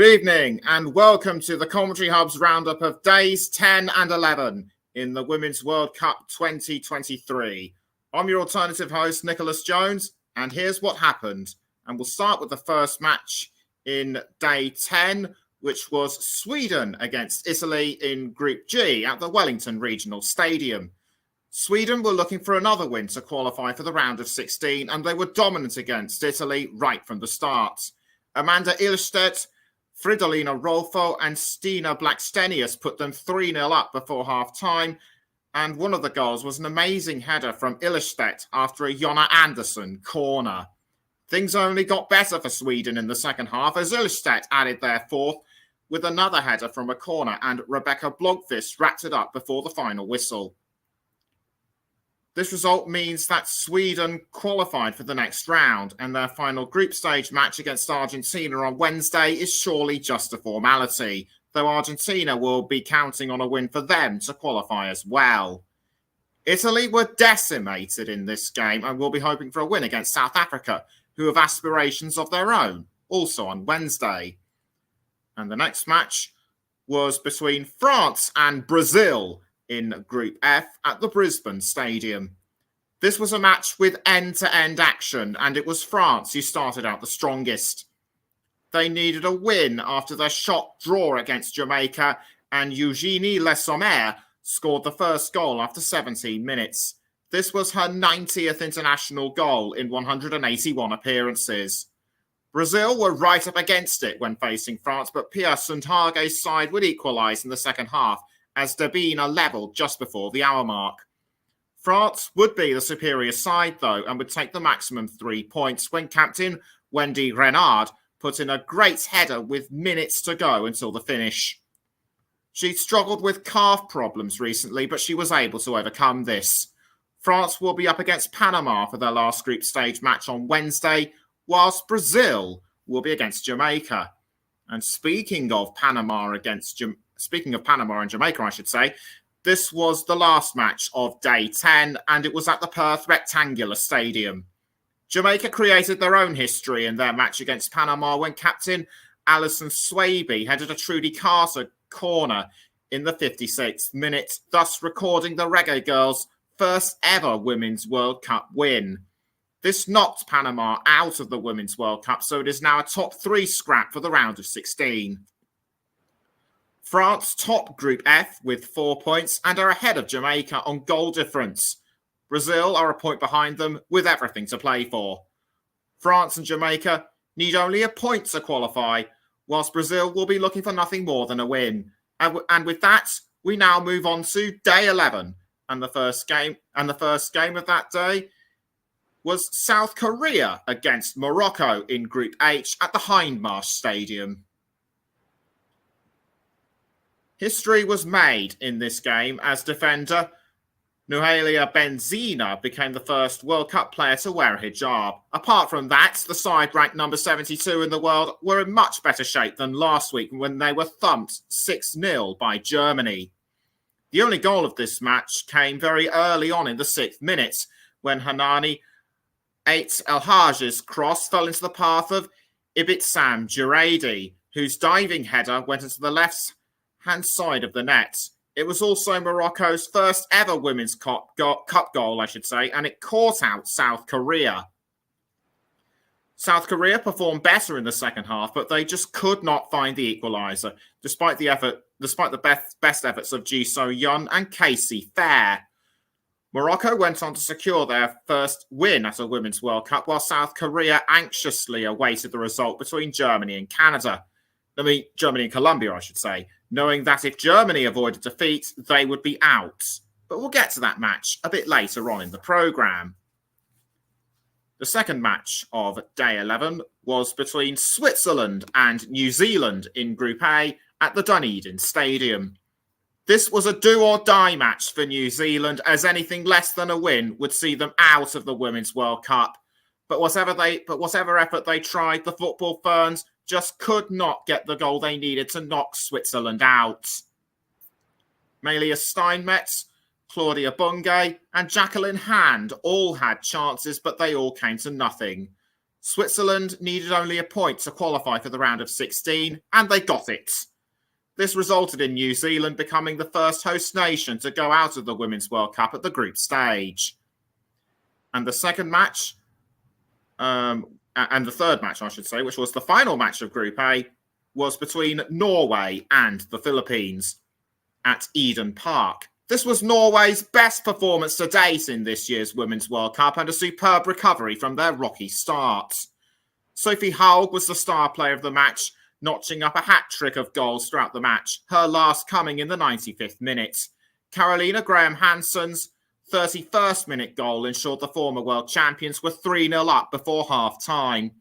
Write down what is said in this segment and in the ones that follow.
evening and welcome to the Commentary Hub's roundup of days 10 and 11 in the Women's World Cup 2023. I'm your alternative host, Nicholas Jones, and here's what happened. And we'll start with the first match in day 10, which was Sweden against Italy in Group G at the Wellington Regional Stadium. Sweden were looking for another win to qualify for the round of 16, and they were dominant against Italy right from the start. Amanda Ilstedt, Fridolina Rolfo and Stina Blackstenius put them 3-0 up before half-time, and one of the goals was an amazing header from Ilstedt after a Jonna Andersson corner. Things only got better for Sweden in the second half as Ilstedt added their fourth with another header from a corner, and Rebecca Blomqvist wrapped it up before the final whistle. This result means that Sweden qualified for the next round, and their final group stage match against Argentina on Wednesday is surely just a formality, though Argentina will be counting on a win for them to qualify as well. Italy were decimated in this game and will be hoping for a win against South Africa, who have aspirations of their own, also on Wednesday. And the next match was between France and Brazil in Group F at the Brisbane Stadium. This was a match with end-to-end action, and it was France who started out the strongest. They needed a win after their shock draw against Jamaica, and Eugénie Le Sommer scored the first goal after 17 minutes. This was her 90th international goal in 181 appearances. Brazil were right up against it when facing France, but Pia Sundhage's side would equalise in the second half, as Dabina levelled just before the hour mark. France would be the superior side, though, and would take the maximum 3 points when captain Wendy Renard put in a great header with minutes to go until the finish. She'd struggled with calf problems recently, but she was able to overcome this. France will be up against Panama for their last group stage match on Wednesday, whilst Brazil will be against Jamaica. And speaking of Panama and Jamaica, I should say, this was the last match of day 10, and it was at the Perth Rectangular Stadium. Jamaica created their own history in their match against Panama when captain Alison Swaby headed a Trudy Carter corner in the 56th minute, thus recording the Reggae Girls' first ever Women's World Cup win. This knocked Panama out of the Women's World Cup, so it is now a top 3 scrap for the round of 16. France top Group F with 4 points and are ahead of Jamaica on goal difference. Brazil are a point behind them with everything to play for. France and Jamaica need only a point to qualify, whilst Brazil will be looking for nothing more than a win. And with that, we now move on to day 11. And the first game of that day was South Korea against Morocco in Group H at the Hindmarsh Stadium. History was made in this game as defender Nouhaila Benzina became the first World Cup player to wear a hijab. Apart from that, the side ranked number 72 in the world were in much better shape than last week when they were thumped 6-0 by Germany. The only goal of this match came very early on in the 6th minute when Hanani Ait El Hajj's cross fell into the path of Ibitsam Juradi, whose diving header went into the left-hand side of the net. It was also Morocco's first ever Women's Cup goal, and it caught out South Korea. South Korea performed better in the second half, but they just could not find the equaliser, despite the best efforts of Ji So-yeon and Casey Fair. Morocco went on to secure their first win at a Women's World Cup, while South Korea anxiously awaited the result between Germany and Colombia, I should say, knowing that if Germany avoided defeat, they would be out. But we'll get to that match a bit later on in the programme. The second match of day 11 was between Switzerland and New Zealand in Group A at the Dunedin Stadium. This was a do-or-die match for New Zealand, as anything less than a win would see them out of the Women's World Cup. But whatever effort they tried, the football ferns just could not get the goal they needed to knock Switzerland out. Melia Steinmetz, Claudia Bungay and Jacqueline Hand all had chances, but they all came to nothing. Switzerland needed only a point to qualify for the round of 16, and they got it. This resulted in New Zealand becoming the first host nation to go out of the Women's World Cup at the group stage. And the second match, and the third match, I should say, which was the final match of Group A, was between Norway and the Philippines at Eden Park. This was Norway's best performance to date in this year's Women's World Cup and a superb recovery from their rocky start. Sophie Haug was the star player of the match, notching up a hat-trick of goals throughout the match, her last coming in the 95th minute. Carolina Graham-Hansen's 31st minute goal ensured the former world champions were 3-0 up before half-time.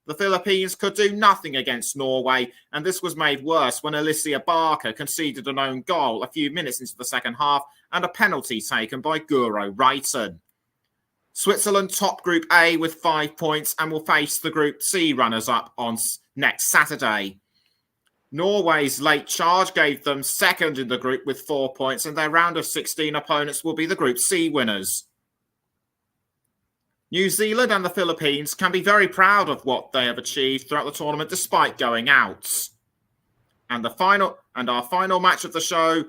The Philippines could do nothing against Norway, and this was made worse when Alicia Barker conceded an own goal a few minutes into the second half and a penalty taken by Guro Reiten. Switzerland top Group A with 5 points and will face the Group C runners-up on next Saturday. Norway's late charge gave them second in the group with 4 points, and their round of 16 opponents will be the Group C winners. New Zealand and the Philippines can be very proud of what they have achieved throughout the tournament despite going out. And our final match of the show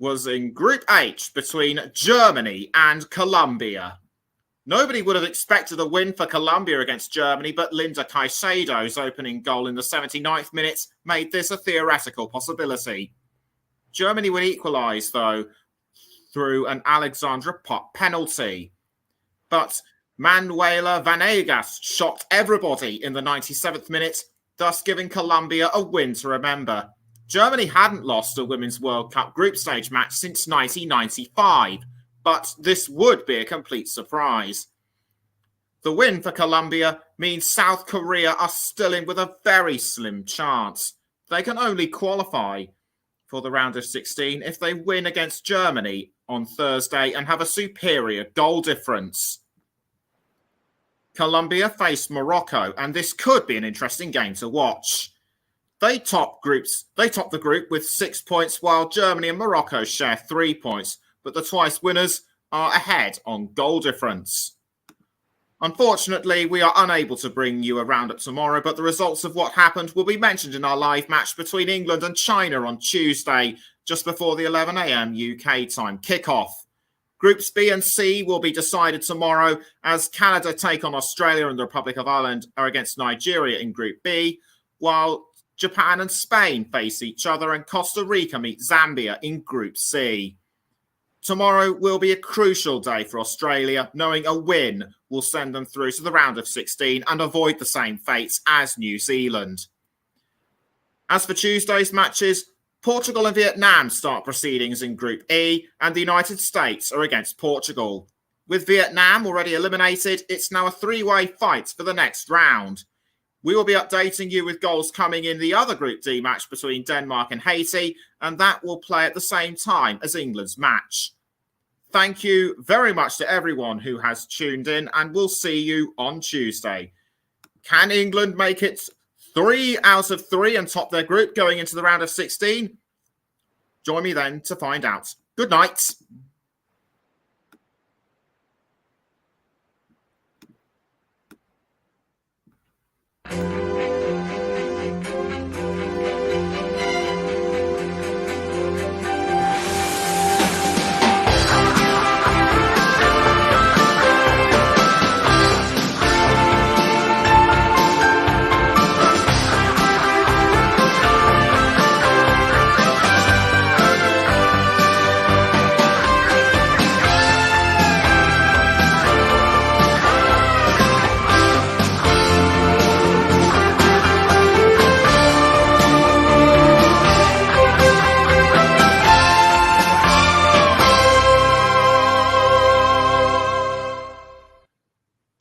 was in Group H between Germany and Colombia. Nobody would have expected a win for Colombia against Germany, but Linda Caicedo's opening goal in the 79th minute made this a theoretical possibility. Germany would equalise, though, through an Alexandra Pop penalty. But Manuela Vanegas shocked everybody in the 97th minute, thus giving Colombia a win to remember. Germany hadn't lost a Women's World Cup group stage match since 1995, but this would be a complete surprise. The win for Colombia means South Korea are still in with a very slim chance. They can only qualify for the round of 16 if they win against Germany on Thursday and have a superior goal difference. Colombia face Morocco, and this could be an interesting game to watch. They top the group with 6 points, while Germany and Morocco share 3 points, but the twice winners are ahead on goal difference. Unfortunately, we are unable to bring you a roundup tomorrow, but the results of what happened will be mentioned in our live match between England and China on Tuesday, just before the 11 a.m. UK time kickoff. Groups B and C will be decided tomorrow as Canada take on Australia and the Republic of Ireland are against Nigeria in Group B, while Japan and Spain face each other and Costa Rica meet Zambia in Group C. Tomorrow will be a crucial day for Australia, knowing a win will send them through to the round of 16 and avoid the same fates as New Zealand. As for Tuesday's matches, Portugal and Vietnam start proceedings in Group E, and the United States are against Portugal. With Vietnam already eliminated, it's now a three-way fight for the next round. We will be updating you with goals coming in the other Group D match between Denmark and Haiti, and that will play at the same time as England's match. Thank you very much to everyone who has tuned in, and we'll see you on Tuesday. Can England make it 3 out of 3 and top their group going into the round of 16? Join me then to find out. Good night.